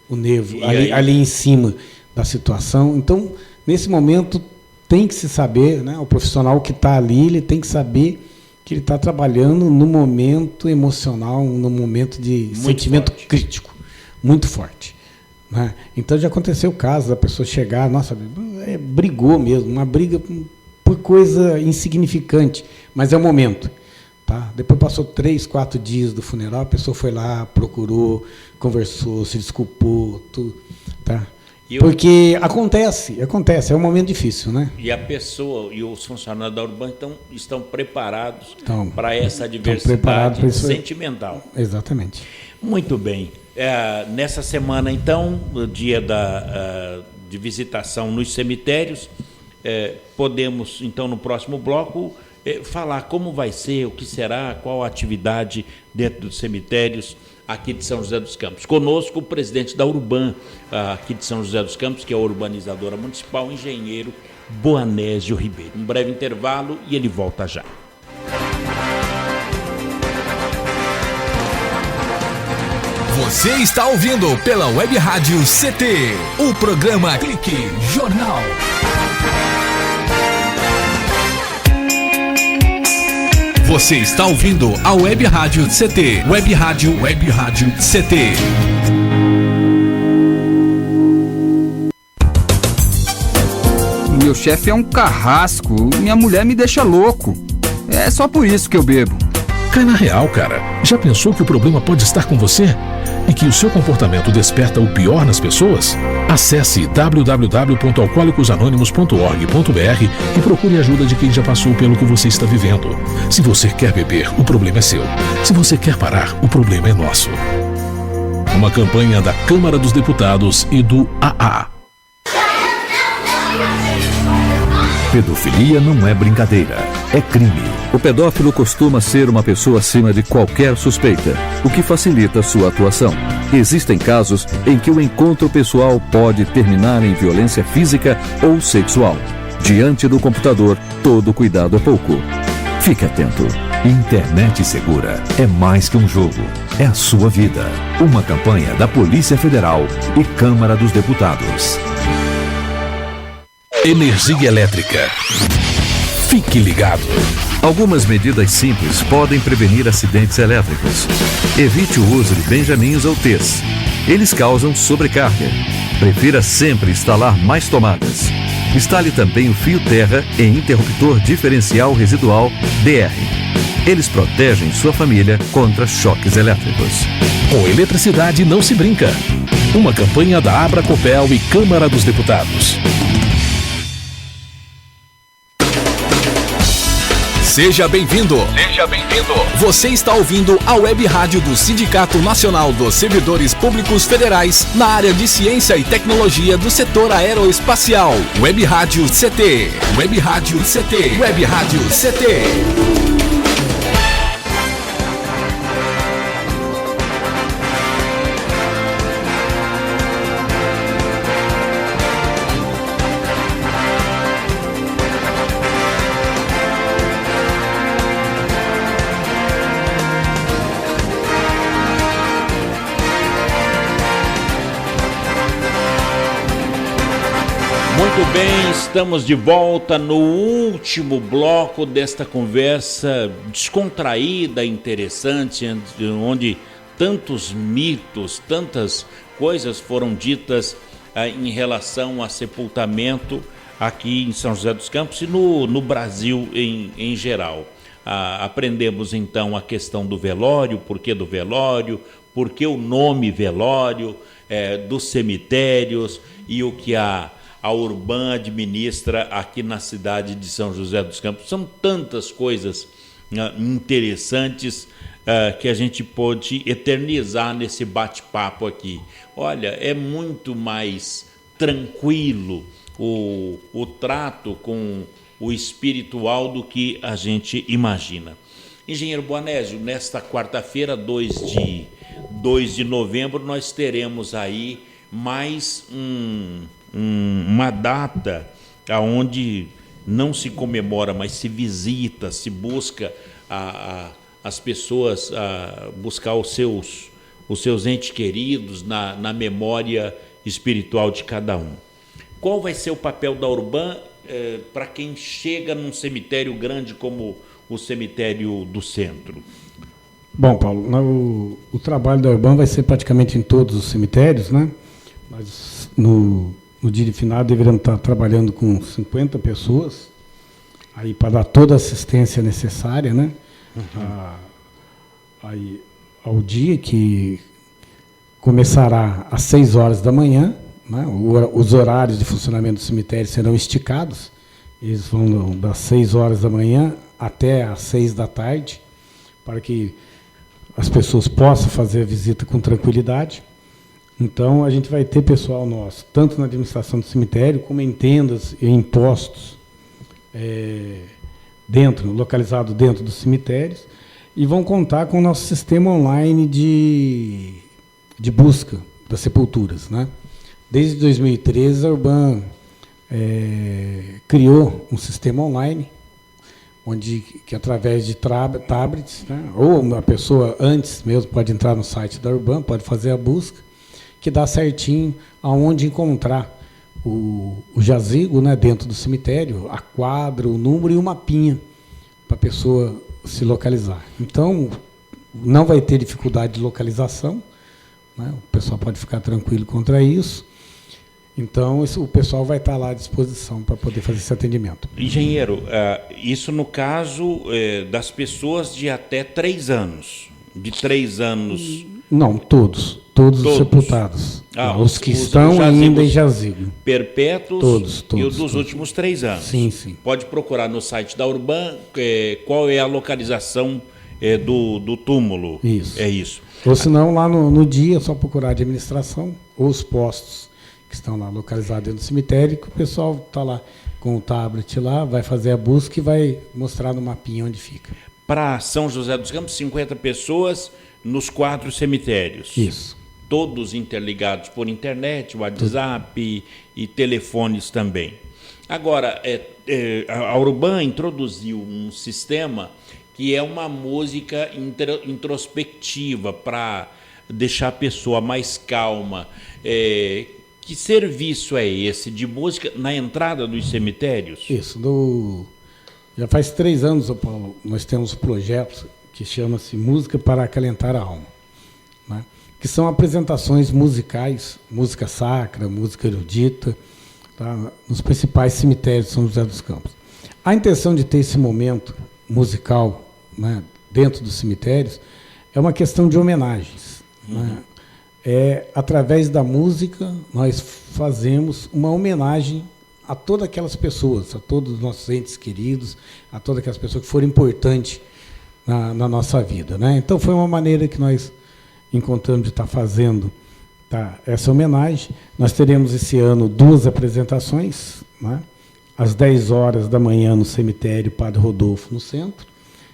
o nervo ali em cima da situação. Então, nesse momento, tem que se saber, né, o profissional que está ali, ele tem que saber que ele está trabalhando no momento emocional, no momento de muito sentimento forte. Crítico, muito forte. Né? Então, já aconteceu o caso da pessoa chegar, nossa, brigou mesmo, uma briga por coisa insignificante, mas é o momento. Tá? Depois passou 3, 4 dias do funeral, a pessoa foi lá, procurou, conversou, se desculpou, tudo. Tá? Porque acontece, é um momento difícil, né? E a pessoa e os funcionários da Urban estão preparados para essa adversidade sentimental. Exatamente. Muito bem. Nessa semana, então, o dia de visitação nos cemitérios, podemos, então, no próximo bloco, falar como vai ser, o que será, qual a atividade dentro dos cemitérios aqui de São José dos Campos. Conosco o presidente da Urban, aqui de São José dos Campos, que é a urbanizadora municipal, o engenheiro Boanésio Ribeiro. Um breve intervalo e ele volta já. Você está ouvindo pela Web Rádio CT, o programa Clique Jornal. Você está ouvindo a Web Rádio CT, Web Rádio CT. Meu chefe é um carrasco, minha mulher me deixa louco. É só por isso que eu bebo. Cai na real, cara. Já pensou que o problema pode estar com você? E que o seu comportamento desperta o pior nas pessoas? Acesse www.alcoolicosanonimos.org.br e procure ajuda de quem já passou pelo que você está vivendo. Se você quer beber, o problema é seu. Se você quer parar, o problema é nosso. Uma campanha da Câmara dos Deputados e do AA. Pedofilia não é brincadeira, é crime. O pedófilo costuma ser uma pessoa acima de qualquer suspeita, o que facilita sua atuação. Existem casos em que o encontro pessoal pode terminar em violência física ou sexual. Diante do computador, todo cuidado é pouco. Fique atento. Internet segura é mais que um jogo, é a sua vida. Uma campanha da Polícia Federal e Câmara dos Deputados. Energia elétrica. Fique ligado. Algumas medidas simples podem prevenir acidentes elétricos. Evite o uso de benjamins ou T's. Eles causam sobrecarga. Prefira sempre instalar mais tomadas. Instale também o fio terra e interruptor diferencial residual DR. Eles protegem sua família contra choques elétricos. Com eletricidade não se brinca. Uma campanha da Abracopel e Câmara dos Deputados. Seja bem-vindo. Seja bem-vindo. Você está ouvindo a Web Rádio do Sindicato Nacional dos Servidores Públicos Federais na área de Ciência e Tecnologia do setor aeroespacial. Web Rádio CT. Web Rádio CT. Web Rádio CT. Muito bem, estamos de volta no último bloco desta conversa descontraída, interessante, onde tantos mitos, tantas coisas foram ditas em relação a sepultamento aqui em São José dos Campos e no Brasil em geral. Aprendemos então a questão do velório, por que do velório, por que o nome velório, dos cemitérios e o que a Urban administra aqui na cidade de São José dos Campos. São tantas coisas interessantes que a gente pôde eternizar nesse bate-papo aqui. Olha, é muito mais tranquilo o trato com o espiritual do que a gente imagina. Engenheiro Boanésio, nesta quarta-feira, 2 de novembro, nós teremos aí mas uma data onde não se comemora, mas se visita, se busca as pessoas buscar os seus entes queridos na memória espiritual de cada um. Qual vai ser o papel da Urban para quem chega num cemitério grande como o cemitério do centro? Bom, Paulo, o trabalho da Urban vai ser praticamente em todos os cemitérios, né? Mas no dia de final deveremos estar trabalhando com 50 pessoas aí para dar toda a assistência necessária, né? Aí, ao dia que começará às 6 horas da manhã, né? Os horários de funcionamento do cemitério serão esticados, eles vão das 6 horas da manhã até às 6 da tarde, para que as pessoas possam fazer a visita com tranquilidade. Então, a gente vai ter pessoal nosso, tanto na administração do cemitério, como em tendas e em postos, localizado dentro dos cemitérios, e vão contar com o nosso sistema online de busca das sepulturas, né? Desde 2013, a Urban criou um sistema online, que através de tablets, né, ou a pessoa antes mesmo pode entrar no site da Urban, pode fazer a busca, que dá certinho aonde encontrar o jazigo, né, dentro do cemitério, a quadra, o número e o mapinha para a pessoa se localizar. Então, não vai ter dificuldade de localização, né, o pessoal pode ficar tranquilo contra isso. Então, o pessoal vai estar lá à disposição para poder fazer esse atendimento. Engenheiro, isso no caso das pessoas de até 3 anos. De 3 anos... Não, todos os sepultados. Os que estão ainda em jazigo. Perpétuos e os dos últimos 3 anos. Sim. Pode procurar no site da Urban qual é a localização do túmulo. Isso. É isso. Ou se não, lá no dia, é só procurar a administração ou os postos que estão lá localizados dentro do cemitério, que o pessoal está lá com o tablet lá, vai fazer a busca e vai mostrar no mapinha onde fica. Para São José dos Campos, 50 pessoas nos 4 cemitérios. Isso. Todos interligados por internet, WhatsApp e telefones também. Agora, a Urban introduziu um sistema que é uma música introspectiva para deixar a pessoa mais calma. Que serviço é esse de música na entrada dos cemitérios? Isso. Já faz 3 anos, Paulo, nós temos um projeto que chama-se Música para Acalentar a Alma, né? Que são apresentações musicais, música sacra, música erudita, tá? Nos principais cemitérios de São José dos Campos. A intenção de ter esse momento musical, né, dentro dos cemitérios é uma questão de homenagens, né? Através da música, nós fazemos uma homenagem a todas aquelas pessoas, a todos os nossos entes queridos, a todas aquelas pessoas que foram importantes na nossa vida, né? Então, foi uma maneira que nós encontramos de estar fazendo essa homenagem. Nós teremos esse ano 2 apresentações, né? Às 10 horas da manhã no cemitério Padre Rodolfo, no centro.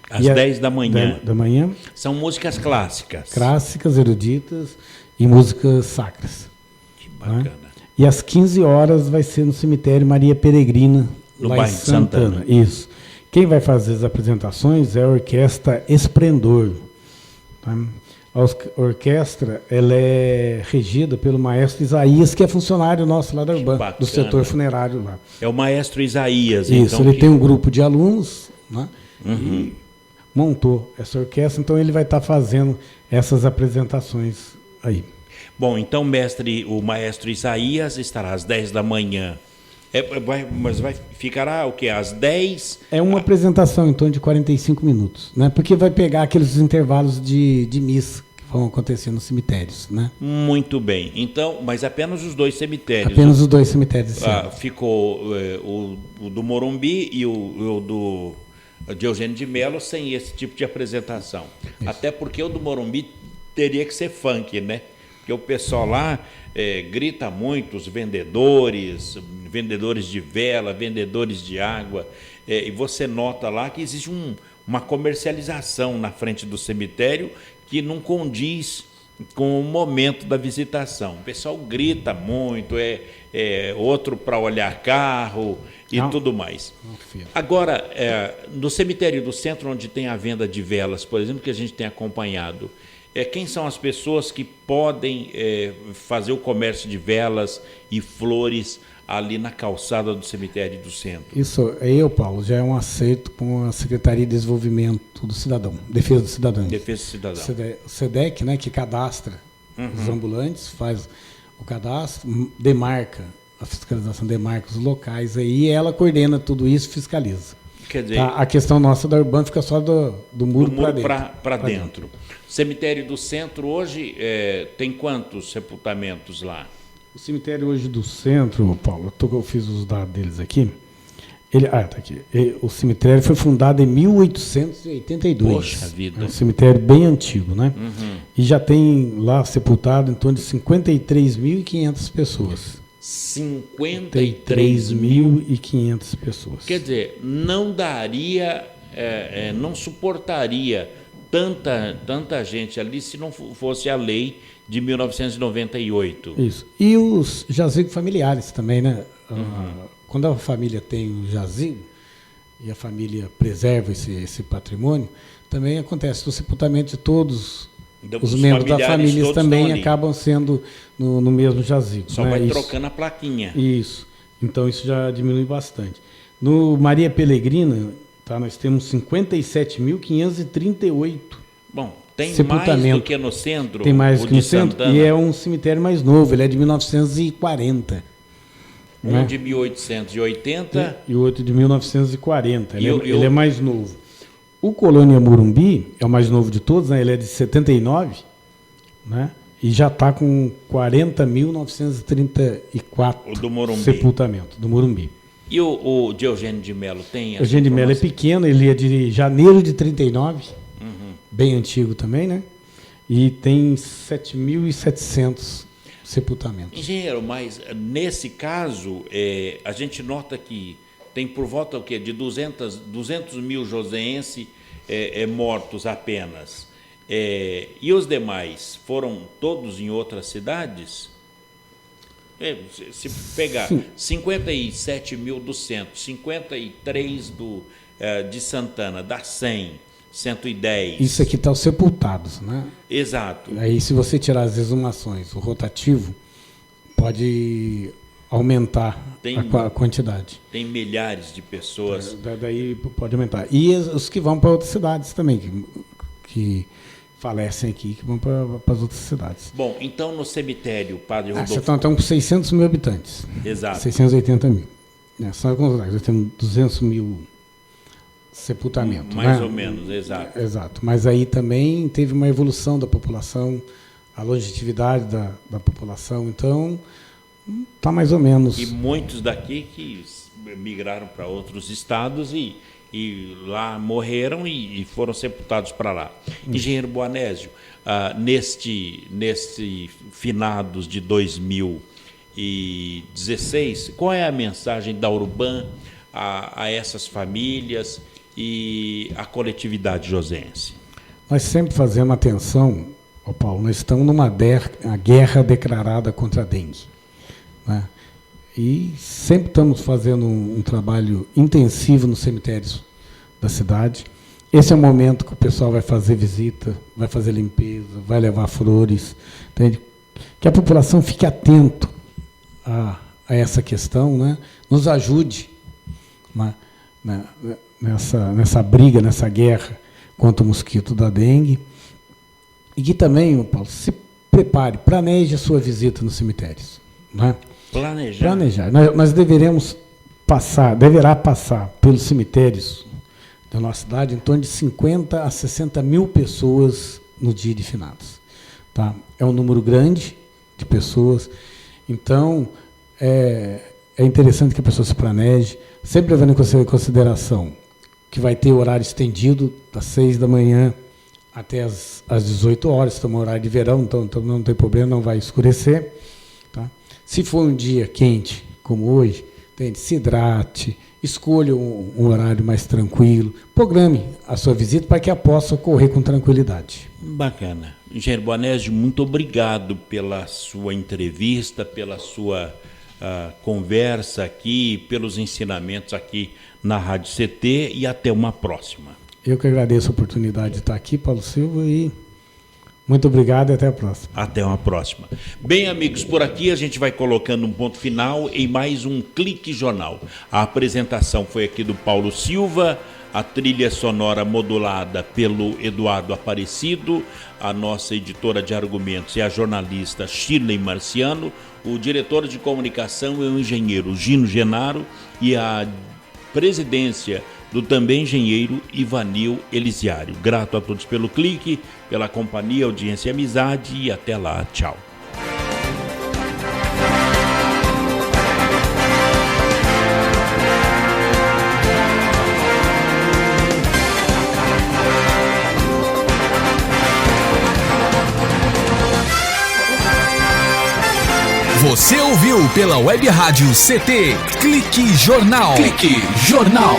Às 10 da manhã. Da manhã. São músicas clássicas. Clássicas, eruditas e músicas sacras. Que bacana. Né? E às 15 horas vai ser no cemitério Maria Peregrina, no lá bairro em Santana. Isso. Quem vai fazer as apresentações é a Orquestra Esplendor. Tá? A orquestra ela é regida pelo maestro Isaías, que é funcionário nosso lá da Urban, do setor funerário lá. É o maestro Isaías. Isso, então, ele tem um grupo de alunos, né? E montou essa orquestra, então ele vai estar fazendo essas apresentações aí. Bom, então, o maestro Isaías estará às 10 da manhã. Mas ficará o quê? Às 10? É uma apresentação em torno de 45 minutos, né? Porque vai pegar aqueles intervalos de missa que vão acontecer nos cemitérios, né? Muito bem. Então, mas apenas os 2 cemitérios. Apenas os 2 cemitérios. Ficou o do Morumbi e o de Eugênio de Melo sem esse tipo de apresentação. Isso. Até porque o do Morumbi teria que ser funk, né? Porque o pessoal lá grita muito, os vendedores de vela, vendedores de água, e você nota lá que existe uma comercialização na frente do cemitério que não condiz com o momento da visitação. O pessoal grita muito, outro para olhar carro e tudo mais. Agora, no cemitério do centro, onde tem a venda de velas, por exemplo, que a gente tem acompanhado, quem são as pessoas que podem fazer o comércio de velas e flores ali na calçada do cemitério do centro? Isso aí, Paulo, já é um acerto com a Secretaria de Desenvolvimento do Cidadão, Defesa do Cidadão. Defesa do Cidadão. O SEDEC, né, que cadastra os ambulantes, faz o cadastro, demarca a fiscalização, demarca os locais aí, e ela coordena tudo isso, fiscaliza. Quer dizer, a questão nossa da Urbana fica só do muro para dentro. Cemitério do centro hoje tem quantos sepultamentos lá? O cemitério hoje do centro, Paulo, eu fiz os dados deles aqui. Tá aqui. O cemitério foi fundado em 1882. Poxa vida. É um cemitério bem antigo, né? E já tem lá sepultado em torno de 53.500 pessoas. 53.500 pessoas. Quer dizer, não daria, não suportaria tanta gente ali se não fosse a lei de 1998. Isso. E os jazigos familiares também, né? Quando a família tem o jazigo e a família preserva esse patrimônio, também acontece o sepultamento de todos os membros da família também acabam sendo no mesmo jazigo. Só vai trocando a plaquinha. Isso. Então isso já diminui bastante. No Maria Pelegrina, nós temos 57.538. Bom, tem mais do que no centro? Tem mais do que no centro, e é um cemitério mais novo, ele é de 1940. Um de 1880. E o outro de 1940, ele é mais novo. O Colônia Morumbi é o mais novo de todos, né? Ele é de 79, né? E já está com 40.934 sepultamentos do Morumbi. E o de Eugênio de Melo tem? Eugênio de Melo é pequeno, ele é de janeiro de 39, bem antigo também, né? E tem 7.700 sepultamentos. Engenheiro, mas nesse caso, a gente nota que tem por volta de 200 mil joseenses mortos apenas. E os demais foram todos em outras cidades? Se pegar 57 mil do centro, 53 de Santana, dá 100, 110. Isso aqui está os sepultados, né? Exato. Aí, se você tirar as exumações, o rotativo pode aumentar a quantidade. Tem milhares de pessoas. Daí pode aumentar. E os que vão para outras cidades também, que falecem aqui, que vão para as outras cidades. Bom, então no cemitério Padre Rodolfo... Você está com 600 mil habitantes. Exato. 680 mil. Só nós temos 200 mil sepultamentos. Mais ou menos, exato. Exato. Mas aí também teve uma evolução da população, a longevidade da população. Então, está mais ou menos... E muitos daqui que migraram para outros estados e lá morreram e foram sepultados para lá. Engenheiro Boanésio, neste finados de 2016, qual é a mensagem da Urban a essas famílias e à coletividade joseense? Nós sempre fazemos atenção, Paulo, nós estamos numa guerra declarada contra a dengue, né? E sempre estamos fazendo um trabalho intensivo nos cemitérios da cidade. Esse é o momento que o pessoal vai fazer visita, vai fazer limpeza, vai levar flores. Entende? Que a população fique atento a essa questão, né? Nos ajude nessa briga, nessa guerra contra o mosquito da dengue. E que também, Paulo, se prepare, planeje a sua visita nos cemitérios, né? Planejar. Nós deverá passar pelos cemitérios da nossa cidade em torno de 50 a 60 mil pessoas no dia de finados. Tá? É um número grande de pessoas. Então, é interessante que a pessoa se planeje, sempre levando em consideração que vai ter horário estendido das 6 da manhã até as 18 horas, estamos no horário de verão, então não tem problema, não vai escurecer. Tá? Se for um dia quente, como hoje, se hidrate, escolha um horário mais tranquilo, programe a sua visita para que ela possa ocorrer com tranquilidade. Bacana. Engenheiro Boanésio, muito obrigado pela sua entrevista, pela sua conversa aqui, pelos ensinamentos aqui na Rádio CT e até uma próxima. Eu que agradeço a oportunidade de estar aqui, Paulo Silva, e muito obrigado e até a próxima. Até uma próxima. Bem, amigos, por aqui a gente vai colocando um ponto final em mais um Clique Jornal. A apresentação foi aqui do Paulo Silva, a trilha sonora modulada pelo Eduardo Aparecido, a nossa editora de argumentos é a jornalista Shirley Marciano, o diretor de comunicação é o engenheiro Gino Genaro e a presidência do também engenheiro Ivanil Elisiário. Grato a todos pelo clique, pela companhia, audiência e amizade e até lá. Tchau. Você ouviu pela Web Rádio CT Clique Jornal. Clique Jornal.